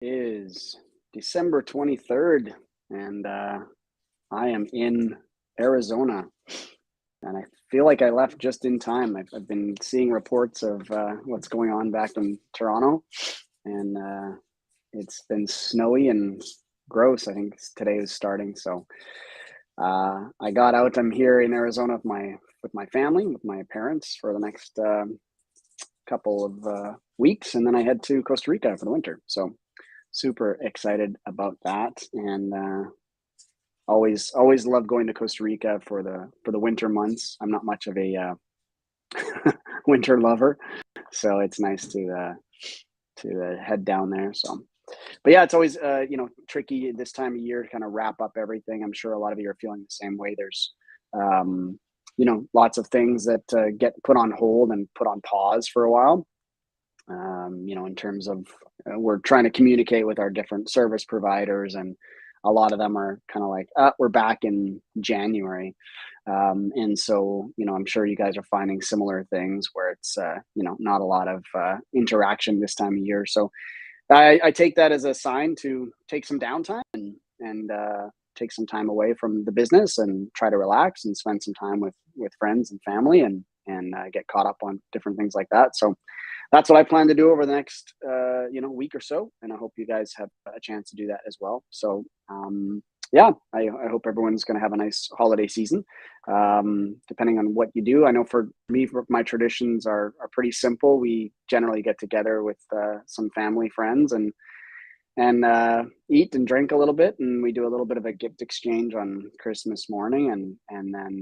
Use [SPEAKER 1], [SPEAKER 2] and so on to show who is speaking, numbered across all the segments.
[SPEAKER 1] Is December 23rd, and I am in Arizona. And I feel like I left just in time. I've been seeing reports of what's going on back in Toronto, and it's been snowy and gross. I think today is starting. So I got out. I'm here in Arizona with my family, with my parents for the next couple of weeks, and then I head to Costa Rica for the winter. So super excited about that, and always love going to Costa Rica for the winter months. I'm not much of a winter lover, so it's nice to head down there. So, but yeah, it's always tricky this time of year to kind of wrap up everything. I'm sure a lot of you are feeling the same way. There's lots of things that get put on hold and put on pause for a while. In terms of we're trying to communicate with our different service providers, and a lot of them are kind of like, we're back in January. And so, I'm sure you guys are finding similar things where it's, not a lot of interaction this time of year. So I take that as a sign to take some downtime and take some time away from the business and try to relax and spend some time with friends and family and get caught up on different things like that. So that's what I plan to do over the next, week or so. And I hope you guys have a chance to do that as well. So, I hope everyone's going to have a nice holiday season, depending on what you do. I know for me, my traditions are pretty simple. We generally get together with some family friends and eat and drink a little bit. And we do a little bit of a gift exchange on Christmas morning. And then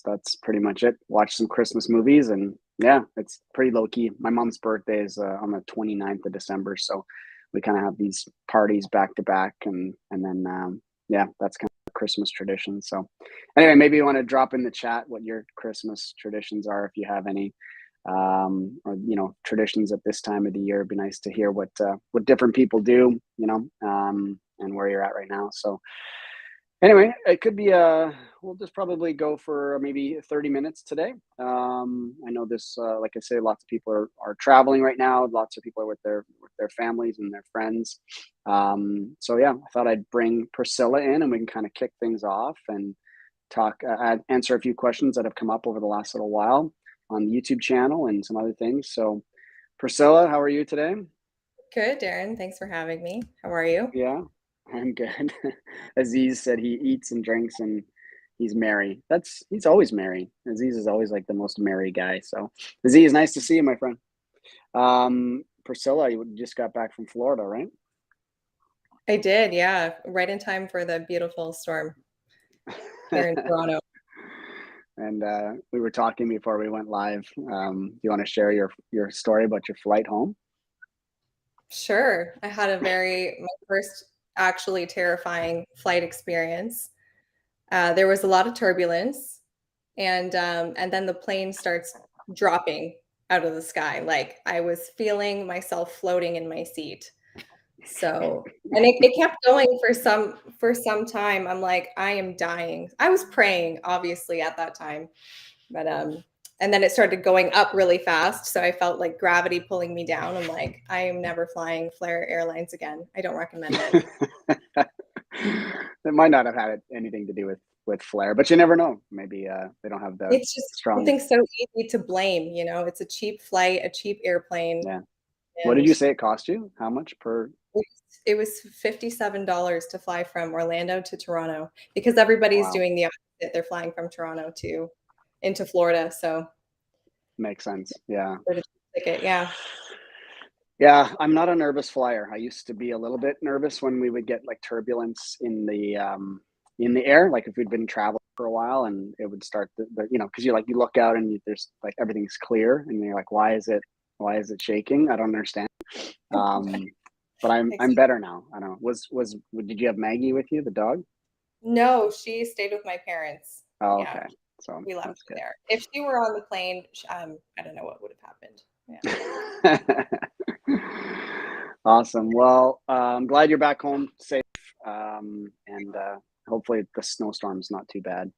[SPEAKER 1] that's pretty much it. Watch some Christmas movies, and yeah, it's pretty low key. My mom's birthday is on the 29th of December, so we kind of have these parties back to back, and then that's kind of Christmas tradition. So anyway, maybe you want to drop in the chat what your Christmas traditions are, if you have any, or traditions at this time of the year. It'd be nice to hear what different people do, and where you're at right now. So anyway, it could be we'll just probably go for maybe 30 minutes today. I know this, like I say, lots of people are traveling right now. Lots of people are with their families and their friends. So yeah, I thought I'd bring Priscilla in, and we can kind of kick things off and talk, answer a few questions that have come up over the last little while on the YouTube channel and some other things. So Priscilla, how are you today?
[SPEAKER 2] Good, Darren. Thanks for having me. How are you?
[SPEAKER 1] Yeah, I'm good. Aziz said he eats and drinks and he's merry. He's always merry. Aziz is always like the most merry guy. So Aziz, nice to see you, my friend. Priscilla, you just got back from Florida, right?
[SPEAKER 2] I did, yeah. Right in time for the beautiful storm here in Toronto.
[SPEAKER 1] And we were talking before we went live. Do you want to share your story about your flight home?
[SPEAKER 2] Sure. I had my first actually terrifying flight experience. There was a lot of turbulence, and then the plane starts dropping out of the sky. Like I was feeling myself floating in my seat. So, and it kept going for some time. I'm like, I am dying. I was praying, obviously, at that time, but and then it started going up really fast. So I felt like gravity pulling me down. I'm like, I am never flying Flair Airlines again. I don't recommend it.
[SPEAKER 1] It might not have had anything to do with Flair, but you never know. Maybe they don't have the
[SPEAKER 2] It's just
[SPEAKER 1] strong.
[SPEAKER 2] something so easy to blame. It's a cheap flight, a cheap airplane,
[SPEAKER 1] Yeah. What did
[SPEAKER 2] and
[SPEAKER 1] you say it cost you? How much per?
[SPEAKER 2] it was $57 to fly from Orlando to Toronto because everybody's
[SPEAKER 1] Wow,
[SPEAKER 2] doing the opposite. They're flying from Toronto to into Florida. So
[SPEAKER 1] makes sense. Yeah.
[SPEAKER 2] for the ticket, yeah.
[SPEAKER 1] Yeah, I'm not a nervous flyer. I used to be a little bit nervous when we would get like turbulence in the air, like if we'd been traveling for a while and it would start because you look out and there's like everything's clear and you're like, why is it shaking? I don't understand. Um, but I'm better now. I don't know. Did you have Maggie with you, the dog?
[SPEAKER 2] No, she stayed with my parents.
[SPEAKER 1] Oh,
[SPEAKER 2] Yeah,
[SPEAKER 1] okay. So
[SPEAKER 2] we left
[SPEAKER 1] that's
[SPEAKER 2] her there. If she were on the plane, I don't know what would have happened. Yeah.
[SPEAKER 1] good. Awesome. Well, I'm glad you're back home safe, and hopefully the snowstorm's not too bad.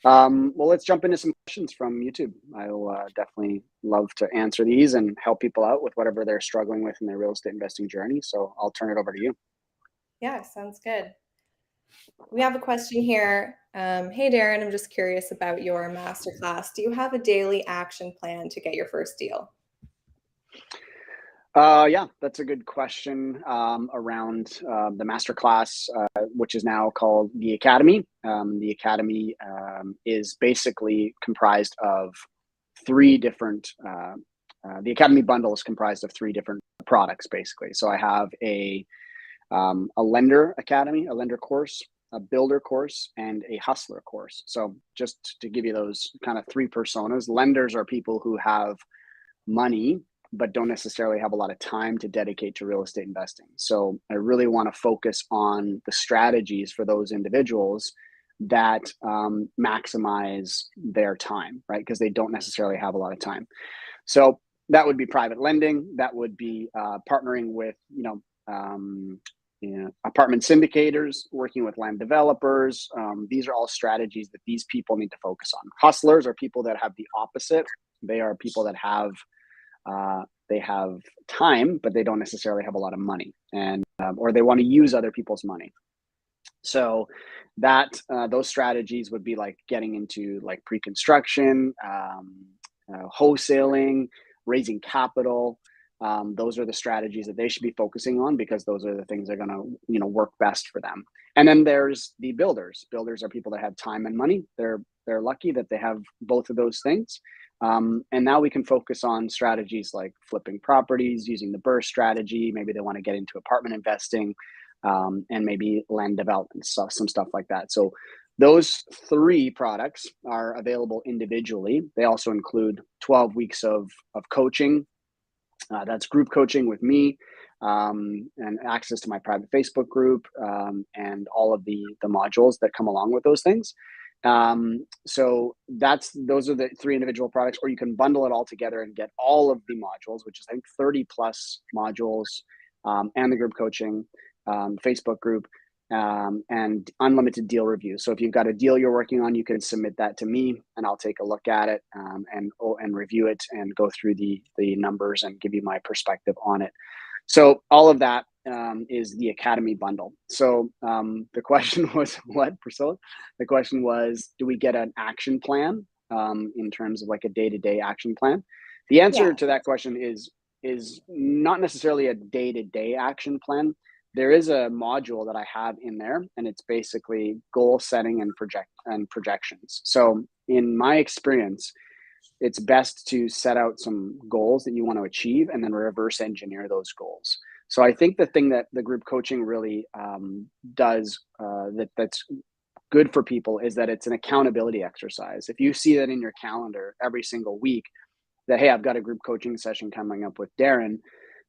[SPEAKER 1] Well, let's jump into some questions from YouTube. I'll definitely love to answer these and help people out with whatever they're struggling with in their real estate investing journey. So I'll turn it over to you.
[SPEAKER 2] Yeah, sounds good. We have a question here. Hey, Darren, I'm just curious about your masterclass. Do you have a daily action plan to get your first deal?
[SPEAKER 1] Yeah, that's a good question around the masterclass, which is now called the Academy. The Academy is basically comprised of three different. The Academy bundle is comprised of three different products, basically. So I have a lender academy, a lender course, a builder course, and a hustler course. So just to give you those kind of three personas, lenders are people who have money but don't necessarily have a lot of time to dedicate to real estate investing. So I really want to focus on the strategies for those individuals that maximize their time, right? Because they don't necessarily have a lot of time. So that would be private lending. That would be partnering with, apartment syndicators, working with land developers. These are all strategies that these people need to focus on. Hustlers are people that have the opposite. They are people that have they have time, but they don't necessarily have a lot of money, and or they want to use other people's money. So that those strategies would be like getting into like pre-construction, wholesaling, raising capital. Those are the strategies that they should be focusing on because those are the things that are going to work best for them. And then there's the builders. Builders are people that have time and money. They're lucky that they have both of those things. And now we can focus on strategies like flipping properties, using the burst strategy. Maybe they want to get into apartment investing, and maybe land development, some stuff like that. So those three products are available individually. They also include 12 weeks of coaching. That's group coaching with me, and access to my private Facebook group, and all of the modules that come along with those things. So those are the three individual products, or you can bundle it all together and get all of the modules, which is I think 30 plus modules, and the group coaching, Facebook group, and unlimited deal reviews. So if you've got a deal you're working on, you can submit that to me and I'll take a look at it, and review it and go through the numbers and give you my perspective on it. So all of that is the Academy bundle. So the question was what, Priscilla? The question was, do we get an action plan in terms of like a day-to-day action plan? The answer to that question is not necessarily a day-to-day action plan. There is a module that I have in there, and it's basically goal setting and projections. So in my experience, it's best to set out some goals that you want to achieve and then reverse engineer those goals. So I think the thing that the group coaching really does that's good for people is that it's an accountability exercise. If you see that in your calendar every single week that, hey, I've got a group coaching session coming up with Darren,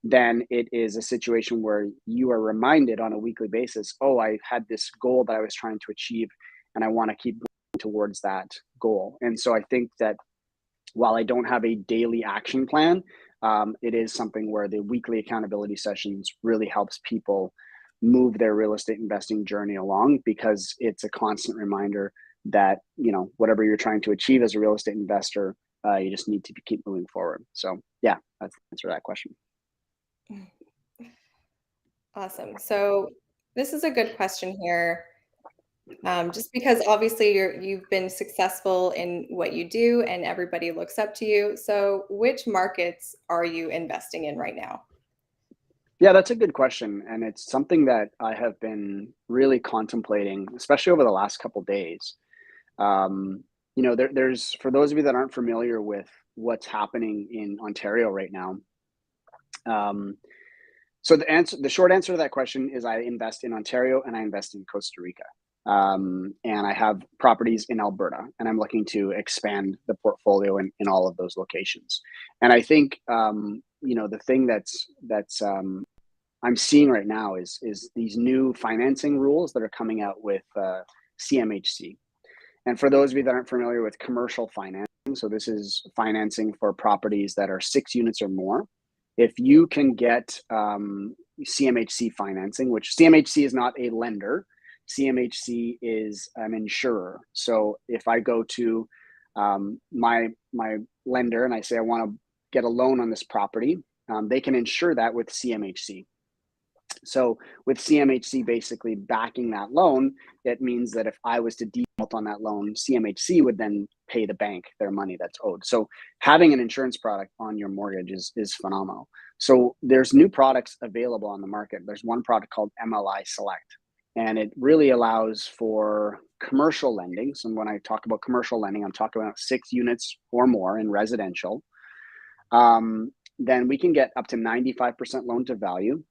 [SPEAKER 1] then it is a situation where you are reminded on a weekly basis, oh, I had this goal that I was trying to achieve and I want to keep going towards that goal. And so I think that while I don't have a daily action plan, it is something where the weekly accountability sessions really helps people move their real estate investing journey along, because it's a constant reminder that, whatever you're trying to achieve as a real estate investor, you just need to keep moving forward. So yeah, that's the answer to that question.
[SPEAKER 2] Awesome. So this is a good question here. Just because obviously you've been successful in what you do and everybody looks up to you. So which markets are you investing in right now?
[SPEAKER 1] Yeah, that's a good question. And it's something that I have been really contemplating, especially over the last couple of days. There's, for those of you that aren't familiar with what's happening in Ontario right now. So the short answer to that question is I invest in Ontario and I invest in Costa Rica. And I have properties in Alberta, and I'm looking to expand the portfolio in all of those locations. And I think, the thing that's I'm seeing right now is these new financing rules that are coming out with CMHC. And for those of you that aren't familiar with commercial financing, so this is financing for properties that are 6 units or more. If you can get CMHC financing, which CMHC is not a lender, CMHC is an insurer. So if I go to my lender and I say I want to get a loan on this property, they can insure that with CMHC. So with CMHC basically backing that loan, it means that if I was to default on that loan, CMHC would then pay the bank their money that's owed. So having an insurance product on your mortgage is phenomenal. So there's new products available on the market. There's one product called MLI Select, and it really allows for commercial lending. So when I talk about commercial lending, I'm talking about 6 units or more in residential. Then we can get up to 95% loan to value.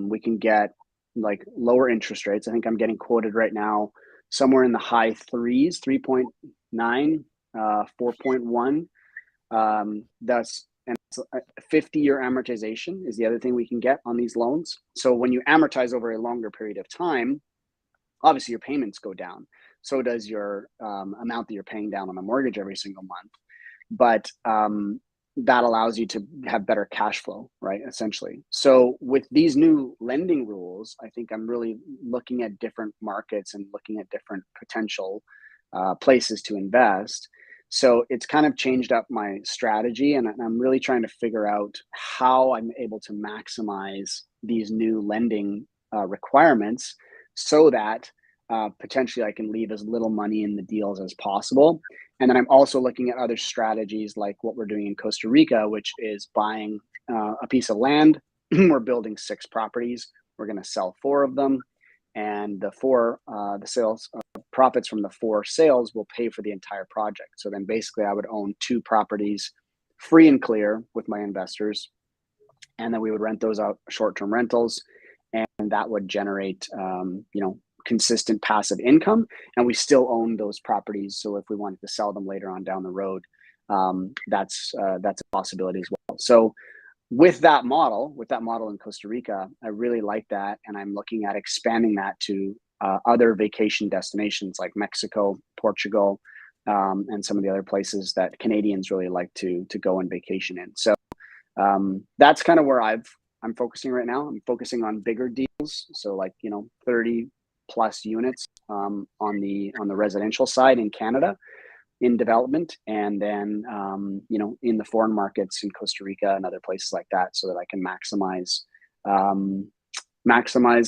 [SPEAKER 1] We can get like lower interest rates. I think I'm getting quoted right now somewhere in the high threes, 3.9, 4.1. That's and a 50-year amortization is the other thing we can get on these loans. So when you amortize over a longer period of time, obviously your payments go down. So does your amount that you're paying down on the mortgage every single month. But that allows you to have better cash flow, right? Essentially. So with these new lending rules, I think I'm really looking at different markets and looking at different potential places to invest. So it's kind of changed up my strategy, and I'm really trying to figure out how I'm able to maximize these new lending requirements so that potentially I can leave as little money in the deals as possible. And then I'm also looking at other strategies like what we're doing in Costa Rica, which is buying a piece of land. We're building 6 properties. We're going to sell 4 of them. And the sales profits from the 4 sales will pay for the entire project. So then basically I would own 2 properties free and clear with my investors. And then we would rent those out, short-term rentals. And that would generate, consistent passive income, and we still own those properties. So if we wanted to sell them later on down the road, that's a possibility as well. So with that model in Costa Rica, I really like that, and I'm looking at expanding that to other vacation destinations like Mexico, Portugal, and some of the other places that Canadians really like to go and vacation in. So that's kind of where I'm focusing right now. I'm focusing on bigger deals, so like 30 plus units on the residential side in Canada in development, and then in the foreign markets in Costa Rica and other places like that, so that I can maximize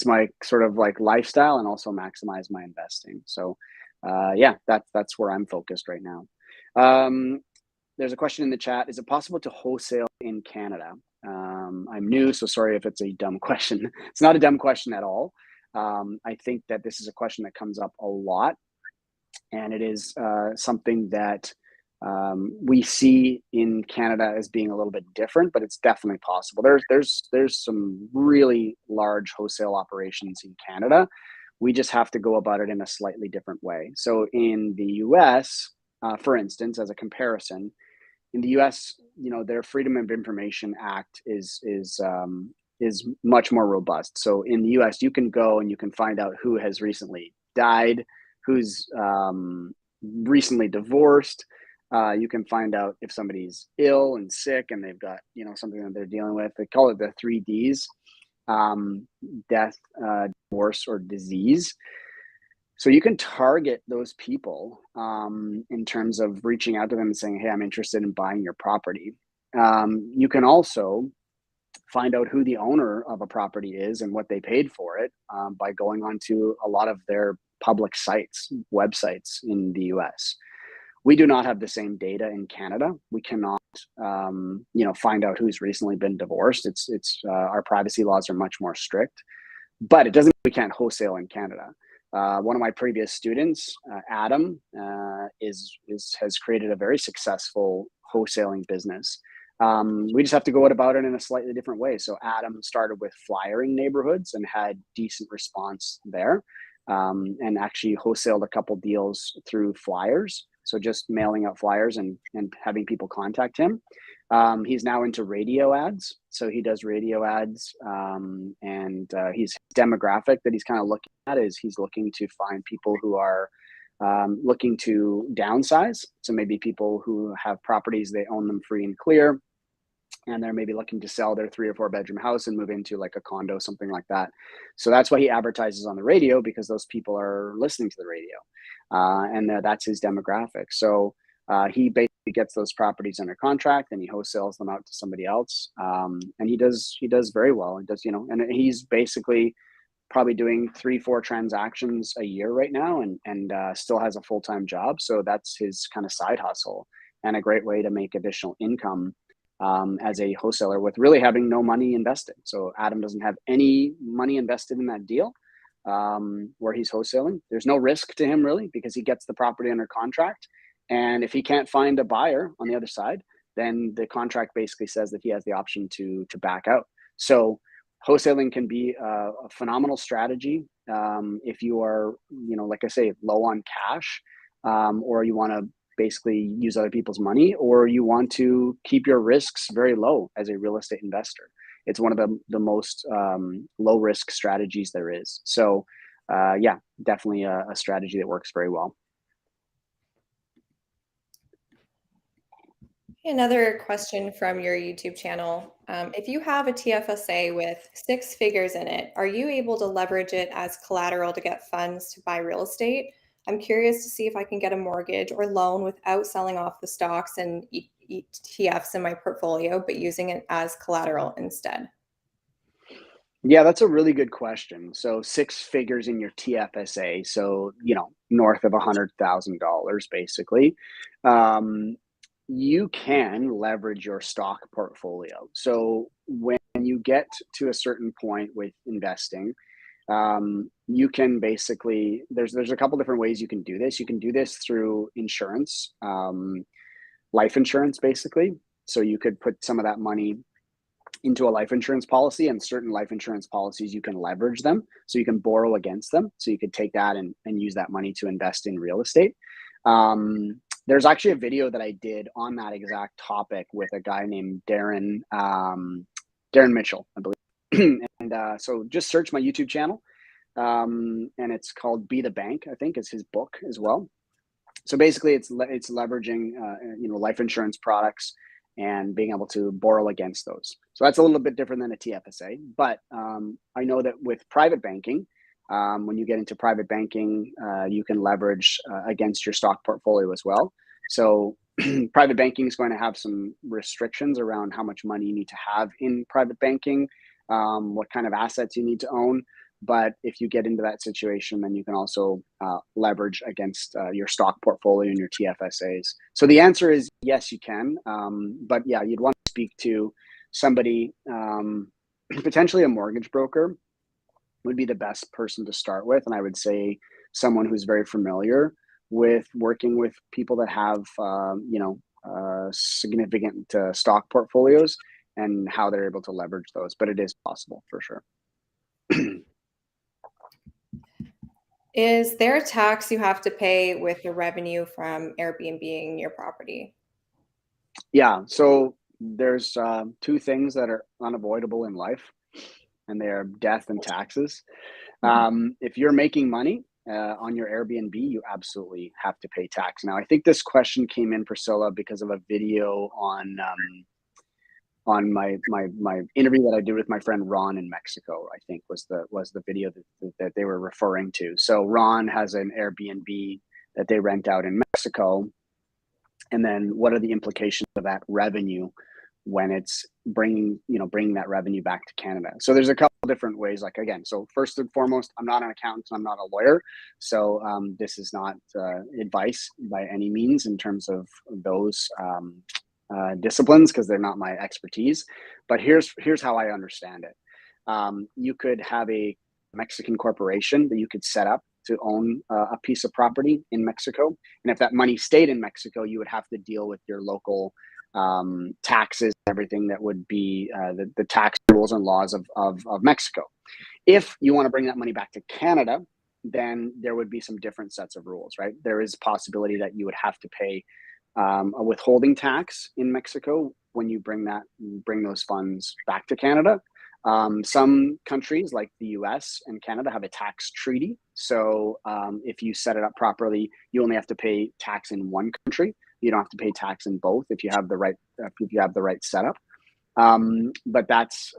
[SPEAKER 1] my sort of like lifestyle and also maximize my investing. So that's where I'm focused right now. There's a question in the chat: is it possible to wholesale in Canada? I'm new, so sorry if it's a dumb question. It's not a dumb question at all. I think that this is a question that comes up a lot, and it is something that we see in Canada as being a little bit different, but it's definitely possible. There's some really large wholesale operations in Canada. We just have to go about it in a slightly different way. So in the US, for instance, as a comparison, in the US, their Freedom of Information Act is much more robust. So in the US, you can go and you can find out who has recently died, who's recently divorced. You can find out if somebody's ill and sick and they've got, something that they're dealing with. They call it the 3 Ds, death, divorce, or disease. So you can target those people in terms of reaching out to them and saying, hey, I'm interested in buying your property. You can also find out who the owner of a property is and what they paid for it by going onto a lot of their public websites in the US. We do not have the same data in Canada. We cannot, find out who's recently been divorced. It's our privacy laws are much more strict, but it doesn't mean we can't wholesale in Canada. One of my previous students, Adam, has created a very successful wholesaling business. We just have to go about it in a slightly different way. So Adam started with flyering neighborhoods and had decent response there, and actually wholesaled a couple deals through flyers. So just mailing out flyers and having people contact him. He's now into radio ads. So he does radio ads, and his demographic that he's kind of looking at is he's looking to find people who are looking to downsize. So maybe people who have properties, they own them free and clear, and they're maybe looking to sell their 3 or 4 bedroom house and move into like a condo, something like that. So that's why he advertises on the radio, because those people are listening to the radio, and that's his demographic. So he basically gets those properties under contract and he wholesales them out to somebody else, and he does very well. He does, and he's basically probably doing 3-4 transactions a year right now, and still has a full-time job. So that's his kind of side hustle and a great way to make additional income as a wholesaler with really having no money invested. So Adam doesn't have any money invested in that deal where he's wholesaling. There's no risk to him really, because he gets the property under contract. And if he can't find a buyer on the other side, then the contract basically says that he has the option to back out. So wholesaling can be a phenomenal strategy if you are, like I say, low on cash, or you want to basically use other people's money, or you want to keep your risks very low as a real estate investor. It's one of the most low risk strategies there is. So yeah, definitely a strategy that works very well.
[SPEAKER 2] Another question from your YouTube channel. If you have a TFSA with 6 figures in it, are you able to leverage it as collateral to get funds to buy real estate? I'm curious to see if I can get a mortgage or loan without selling off the stocks and ETFs in my portfolio, but using it as collateral instead.
[SPEAKER 1] Yeah, that's a really good question. So 6 figures in your TFSA, so north of $100,000 basically. You can leverage your stock portfolio. So when you get to a certain point with investing, you can basically, there's a couple different ways you can do this. You can do this through insurance, life insurance basically. So you could put some of that money into a life insurance policy, and certain life insurance policies, you can leverage them. So you can borrow against them. So you could take that and use that money to invest in real estate. There's actually a video that I did on that exact topic with a guy named Darren Mitchell, I believe. And so just search my YouTube channel, and it's called Be the Bank, I think is his book as well. So basically it's leveraging life insurance products and being able to borrow against those. So that's a little bit different than a TFSA, but I know that with private banking, when you get into private banking, you can leverage against your stock portfolio as well. So private banking is going to have some restrictions around how much money you need to have in private banking, what kind of assets you need to own. But if you get into that situation, then you can also leverage against your stock portfolio and your TFSAs. So the answer is yes, you can. But yeah, you'd want to speak to somebody, potentially a mortgage broker would be the best person to start with. And I would say someone who's very familiar with working with people that have, significant stock portfolios and how they're able to leverage those. But it is possible for sure.
[SPEAKER 2] Is there a tax you have to pay with the revenue from Airbnb-ing your property?
[SPEAKER 1] Yeah. So there's 2 things that are unavoidable in life, and they are death and taxes. If you're making money on your Airbnb, you absolutely have to pay tax. Now, I think this question came in, Priscilla, because of a video on my interview that I did with my friend Ron in Mexico. I think was the video that they were referring to. So Ron has an Airbnb that they rent out in Mexico, and then what are the implications of that revenue when it's bringing that revenue back to Canada? So there's a couple different ways. Like, again, so first and foremost, I'm not an accountant, I'm not a lawyer, so this is not advice by any means in terms of those disciplines, because they're not my expertise. But here's how I understand it. You could have a Mexican corporation that you could set up to own a piece of property in Mexico, and if that money stayed in Mexico, you would have to deal with your local taxes, everything that would be the tax rules and laws of Mexico. If you want to bring that money back to Canada, then there would be some different sets of rules, right? There is a possibility that you would have to pay a withholding tax in Mexico when you bring those funds back to Canada. Some countries like the US and Canada have a tax treaty. So if you set it up properly, you only have to pay tax in one country. You don't have to pay tax in both if you have the right setup. But that's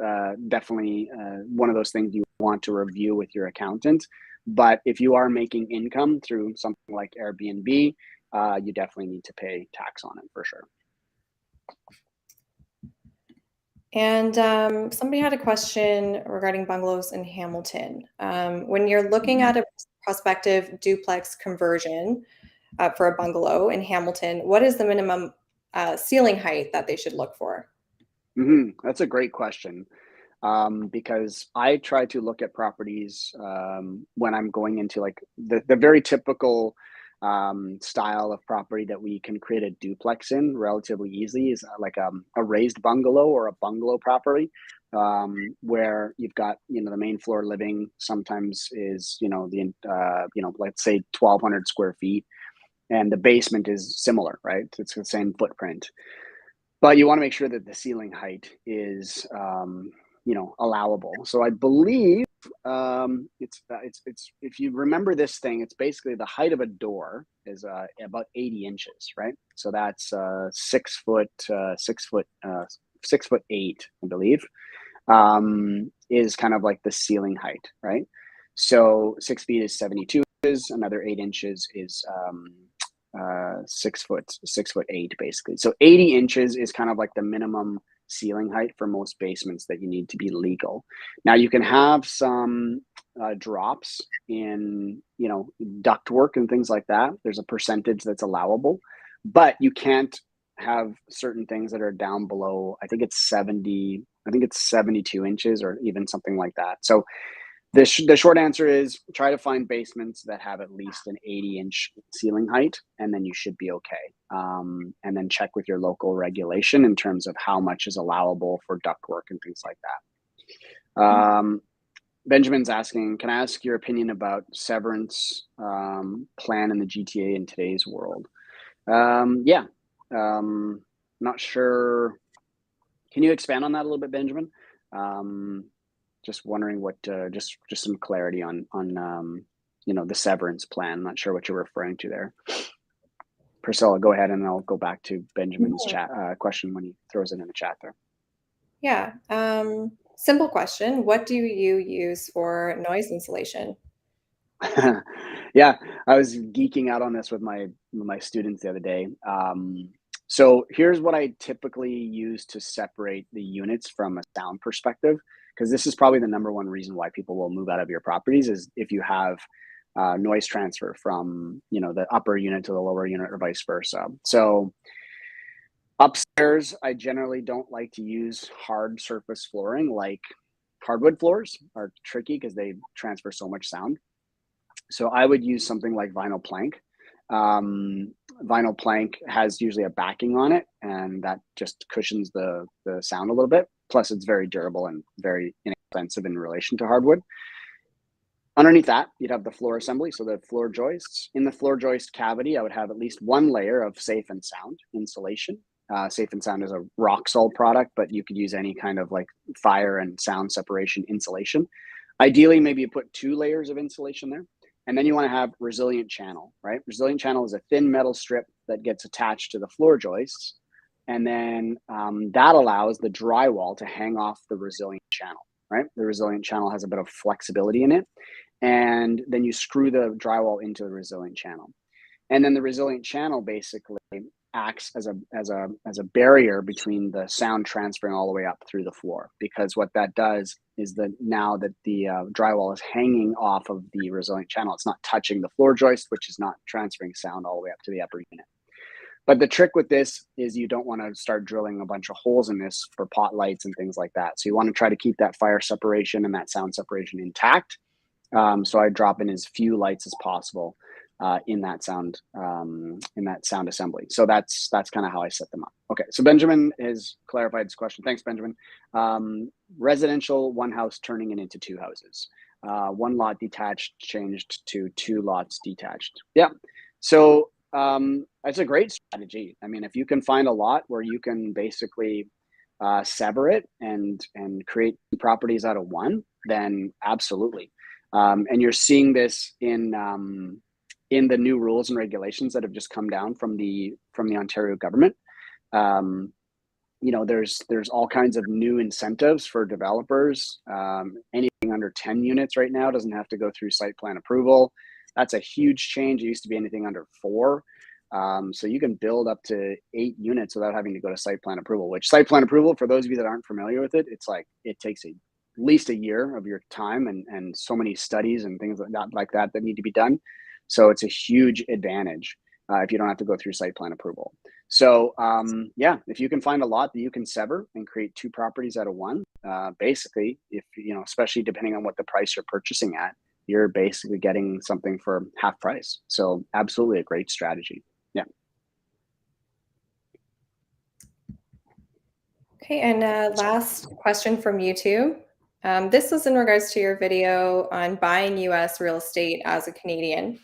[SPEAKER 1] definitely one of those things you want to review with your accountant. But if you are making income through something like Airbnb, you definitely need to pay tax on it for sure.
[SPEAKER 2] And somebody had a question regarding bungalows in Hamilton. When you're looking at a prospective duplex conversion for a bungalow in Hamilton, what is the minimum ceiling height that they should look for?
[SPEAKER 1] That's a great question. Because I try to look at properties when I'm going into like the very typical style of property that we can create a duplex in relatively easily is like a raised bungalow or a bungalow property, where you've got, the main floor living sometimes is, let's say 1,200 square feet, and the basement is similar, right? It's the same footprint. But you want to make sure that the ceiling height is, allowable. So I believe it's if you remember this thing, it's basically the height of a door is about 80 inches, right? So that's 6 foot, 6'8", I believe, is kind of like the ceiling height, right? So 6 feet is 72 inches. Another 8 inches is 6'8", basically. So 80 inches is kind of like the minimum ceiling height for most basements that you need to be legal. Now you can have some drops in, ductwork and things like that. There's a percentage that's allowable, but you can't have certain things that are down below. I think it's 72 inches or even something like that. So the short answer is try to find basements that have at least an 80-inch ceiling height, and then you should be okay. And then check with your local regulation in terms of how much is allowable for ductwork and things like that. Benjamin's asking, can I ask your opinion about severance plan in the GTA in today's world? Yeah. Not sure. Can you expand on that a little bit, Benjamin? Just wondering what, just some clarity on the severance plan. Not sure what you're referring to there. Priscilla, go ahead, and I'll go back to Benjamin's chat question when he throws it in the chat there.
[SPEAKER 2] Yeah. Simple question. What do you use for noise insulation?
[SPEAKER 1] Yeah, I was geeking out on this with my students the other day. So here's what I typically use to separate the units from a sound perspective, because this is probably the number one reason why people will move out of your properties is if you have noise transfer from the upper unit to the lower unit or vice versa. So upstairs, I generally don't like to use hard surface flooring. Like hardwood floors are tricky because they transfer so much sound. So I would use something like vinyl plank. Vinyl plank has usually a backing on it, and that just cushions the sound a little bit. Plus, it's very durable and very inexpensive in relation to hardwood. Underneath that, you'd have the floor assembly, so the floor joists. In the floor joist cavity, I would have at least one layer of safe and sound insulation. Safe and Sound is a rock salt product, but you could use any kind of like fire and sound separation insulation. Ideally, maybe you put 2 layers of insulation there. And then you want to have resilient channel, right? Resilient channel is a thin metal strip that gets attached to the floor joists. And then that allows the drywall to hang off the resilient channel, right? The resilient channel has a bit of flexibility in it. And then you screw the drywall into the resilient channel. And then the resilient channel basically acts as a barrier between the sound transferring all the way up through the floor, because what that does is that now that the drywall is hanging off of the resilient channel, it's not touching the floor joist, which is not transferring sound all the way up to the upper unit. But the trick with this is you don't want to start drilling a bunch of holes in this for pot lights and things like that. So you want to try to keep that fire separation and that sound separation intact. So I drop in as few lights as possible in that sound assembly. So that's kind of how I set them up. Okay, so Benjamin has clarified this question. Thanks, Benjamin. Residential, one house turning it into 2 houses. 1 lot detached changed to 2 lots detached. Yeah. So that's a great strategy. I mean, if you can find a lot where you can basically sever it and create properties out of one, then absolutely. And you're seeing this in the new rules and regulations that have just come down from the Ontario government. there's all kinds of new incentives for developers. Anything under 10 units right now doesn't have to go through site plan approval. That's a huge change. It used to be anything under 4. So you can build up to 8 units without having to go to site plan approval, which site plan approval, for those of you that aren't familiar with it, it's like it takes at least a year of your time and so many studies and things like that need to be done. So it's a huge advantage if you don't have to go through site plan approval. So yeah, if you can find a lot that you can sever and create 2 properties out of one, basically, if especially depending on what the price you're purchasing at, you're basically getting something for half price. So absolutely a great strategy. Yeah.
[SPEAKER 2] Okay, and last question from YouTube. This was in regards to your video on buying US real estate as a Canadian.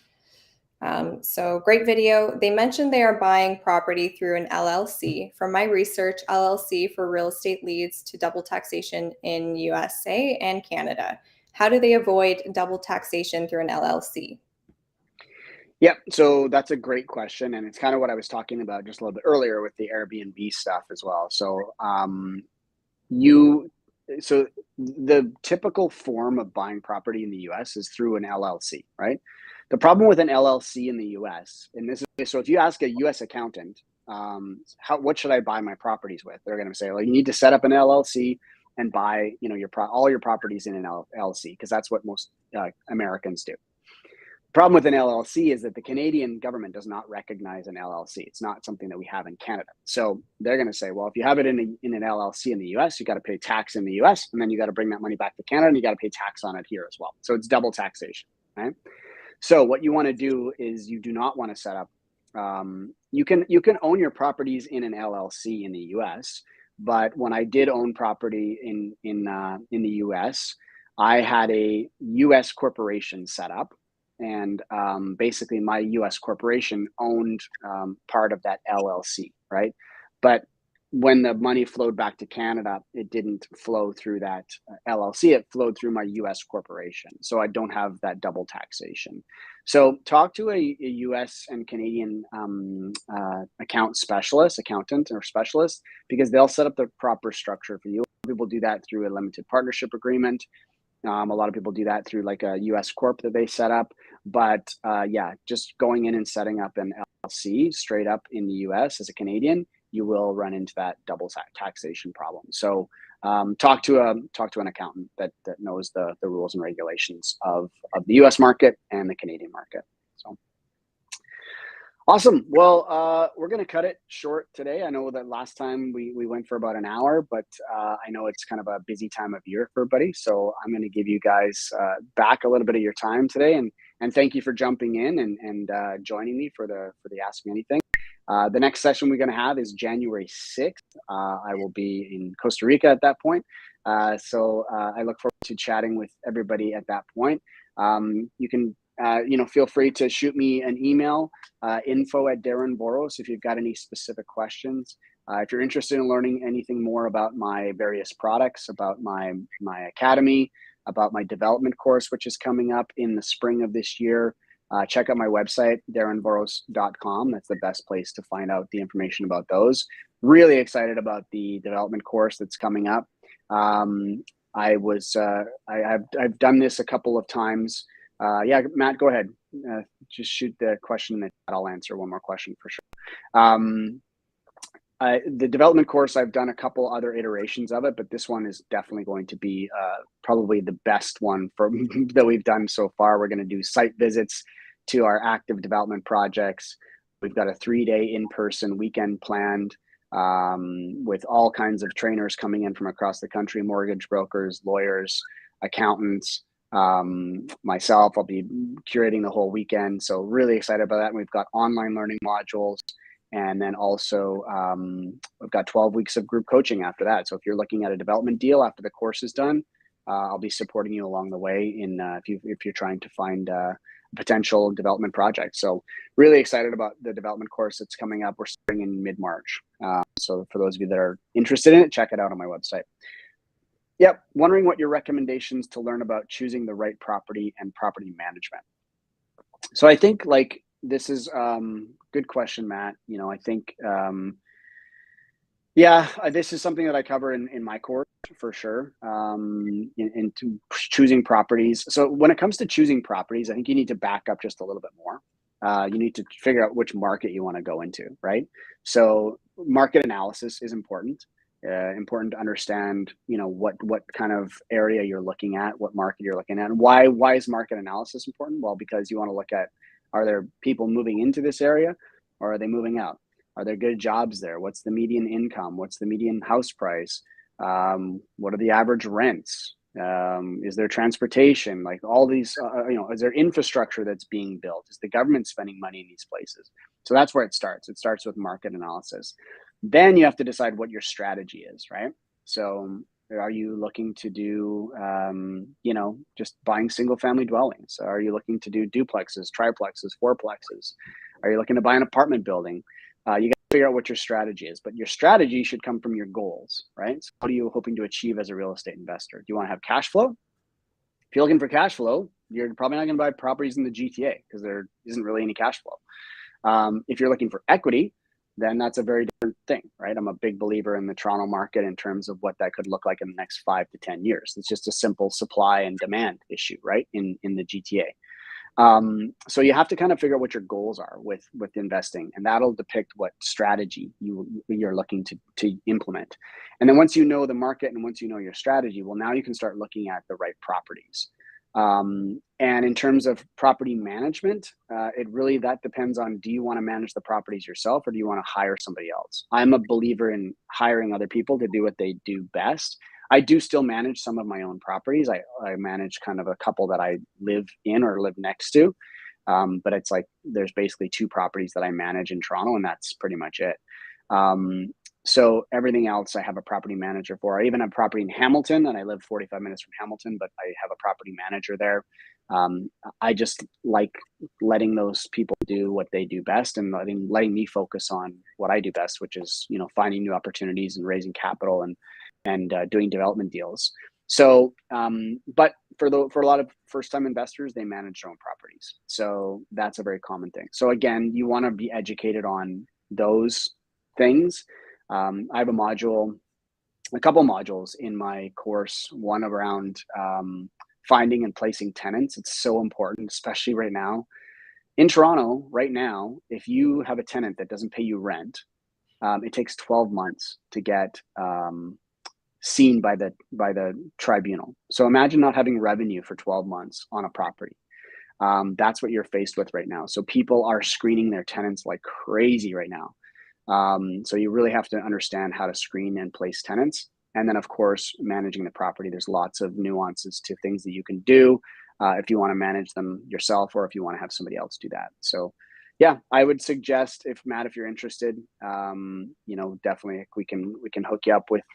[SPEAKER 2] So great video. They mentioned they are buying property through an LLC. From my research, LLC for real estate leads to double taxation in USA and Canada. How do they avoid double taxation through an LLC?
[SPEAKER 1] Yeah, so that's a great question, and it's kind of what I was talking about just a little bit earlier with the Airbnb stuff as well. So so the typical form of buying property in the US is through an LLC, right? The problem with an LLC in the US, and this is so if you ask a US accountant, what should I buy my properties with? They're going to say, well, you need to set up an LLC and buy, all your properties in an LLC, because that's what most Americans do. Problem with an LLC is that the Canadian government does not recognize an LLC. It's not something that we have in Canada. So they're going to say, well, if you have it in an LLC in the US, you got to pay tax in the US, and then you got to bring that money back to Canada, and you got to pay tax on it here as well. So it's double taxation, right? So what you want to do is you do not want to set up. You can own your properties in an LLC in the US, but when I did own property in the US, I had a US corporation set up. And basically my US corporation owned part of that LLC, right? But when the money flowed back to Canada, it didn't flow through that LLC. It flowed through my US corporation. So I don't have that double taxation. So talk to a US and Canadian accountant or specialist, because they'll set up the proper structure for you. People do that through a limited partnership agreement. A lot of people do that through like a US corp that they set up. But yeah, just going in and setting up an LLC straight up in the US as a Canadian, you will run into that double taxation problem. So talk to an accountant that knows the rules and regulations of the US market and the Canadian market. So awesome. Well, we're going to cut it short today. I know that last time we went for about an hour, but I know it's kind of a busy time of year for everybody. So I'm going to give you guys back a little bit of your time today, and thank you for jumping in and joining me for the Ask Me Anything. The next session we're going to have is January 6th. I will be in Costa Rica at that point. So I look forward to chatting with everybody at that point. You can feel free to shoot me an email, info@Darren Voros, if you've got any specific questions. If you're interested in learning anything more about my various products, about my academy, about my development course, which is coming up in the spring of this year, check out my website, darrenvoros.com. That's the best place to find out the information about those. Really excited about the development course that's coming up. I've done this a couple of times. Yeah, Matt, go ahead. Just shoot the question that I'll answer one more question for sure. The development course, I've done a couple other iterations of it, but this one is definitely going to be probably the best one that we've done so far. We're going to do site visits to our active development projects. We've got a 3-day in-person weekend planned with all kinds of trainers coming in from across the country, mortgage brokers, lawyers, accountants. Myself, I'll be curating the whole weekend. So really excited about that. And we've got online learning modules. And then also we've got 12 weeks of group coaching after that. So if you're looking at a development deal after the course is done, I'll be supporting you along the way if you're trying to find a potential development project. So really excited about the development course that's coming up. We're starting in mid-March. So for those of you that are interested in it, check it out on my website. Yep. Wondering what your recommendations to learn about choosing the right property and property management. So I think this is good question, Matt. I think Yeah, this is something that I cover in my course for sure. Into choosing properties. So when it comes to choosing properties, I think you need to back up just a little bit more. You need to figure out which market you want to go into, right? So market analysis is important. Important to understand, what kind of area you're looking at, what market you're looking at, and why is market analysis important? Well, because you want to look at, are there people moving into this area, or are they moving out? Are there good jobs there? What's the median income? What's the median house price? What are the average rents? Is there transportation? Like all these, is there infrastructure that's being built? Is the government spending money in these places? So that's where it starts. It starts with market analysis. Then you have to decide what your strategy is, right? So are you looking to do, just buying single family dwellings? Are you looking to do duplexes, triplexes, fourplexes? Are you looking to buy an apartment building? You got to figure out what your strategy is, but your strategy should come from your goals, right? So what are you hoping to achieve as a real estate investor? Do you want to have cash flow? If you're looking for cash flow, you're probably not going to buy properties in the GTA because there isn't really any cash flow. If you're looking for equity, then that's a very different thing, right? I'm a big believer in the Toronto market in terms of what that could look like in the next 5 to 10 years. It's just a simple supply and demand issue, right? In the GTA. So you have to kind of figure out what your goals are with investing, and that'll depict what strategy you're looking to implement. And then once you know the market and once you know your strategy, well, now you can start looking at the right properties. And in terms of property management, that depends on, do you want to manage the properties yourself or do you want to hire somebody else? I'm a believer in hiring other people to do what they do best. I do still manage some of my own properties. I manage kind of a couple that I live in or live next to. But it's like there's basically 2 properties that I manage in Toronto, and that's pretty much it. So everything else I have a property manager for. I even have property in Hamilton, and I live 45 minutes from Hamilton, but I have a property manager there. I just like letting those people do what they do best and letting me focus on what I do best, which is, finding new opportunities and raising capital and doing development deals. So, but for a lot of first-time investors, they manage their own properties. So that's a very common thing. So again, you want to be educated on those things. I have a couple modules in my course, one around finding and placing tenants. It's so important, especially right now. In Toronto, right now, if you have a tenant that doesn't pay you rent, it takes 12 months to get seen by the tribunal. So imagine not having revenue for 12 months on a property. That's what you're faced with right now. So people are screening their tenants like crazy right now. So you really have to understand how to screen and place tenants. And then, of course, managing the property. There's lots of nuances to things that you can do if you want to manage them yourself or if you want to have somebody else do that. So, yeah, I would suggest, if you're interested, definitely we can hook you up with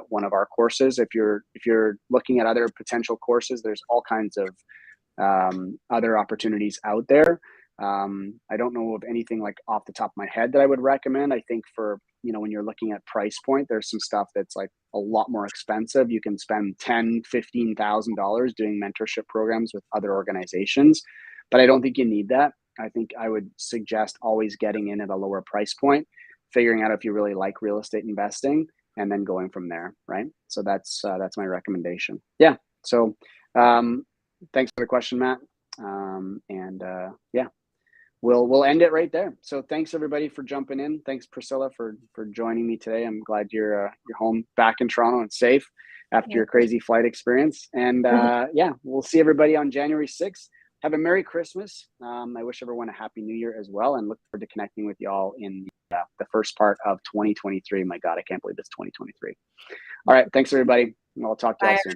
[SPEAKER 1] one of our courses. If you're looking at other potential courses, there's all kinds of other opportunities out there. I don't know of anything like off the top of my head that I would recommend. I think for, when you're looking at price point, there's some stuff that's like a lot more expensive. You can spend $10,000-$15,000 doing mentorship programs with other organizations, but I don't think you need that. I think I would suggest always getting in at a lower price point, figuring out if you really like real estate investing, and then going from there. Right. So that's my recommendation. Yeah. So thanks for the question, Matt. Yeah. We'll end it right there. So thanks everybody for jumping in. Thanks Priscilla for joining me today. I'm glad you're home back in Toronto and safe after your crazy flight experience. And yeah, we'll see everybody on January 6th. Have a Merry Christmas. I wish everyone a Happy New Year as well, and look forward to connecting with y'all in the first part of 2023. My God, I can't believe it's 2023. All right, thanks everybody. I'll talk to y'all soon.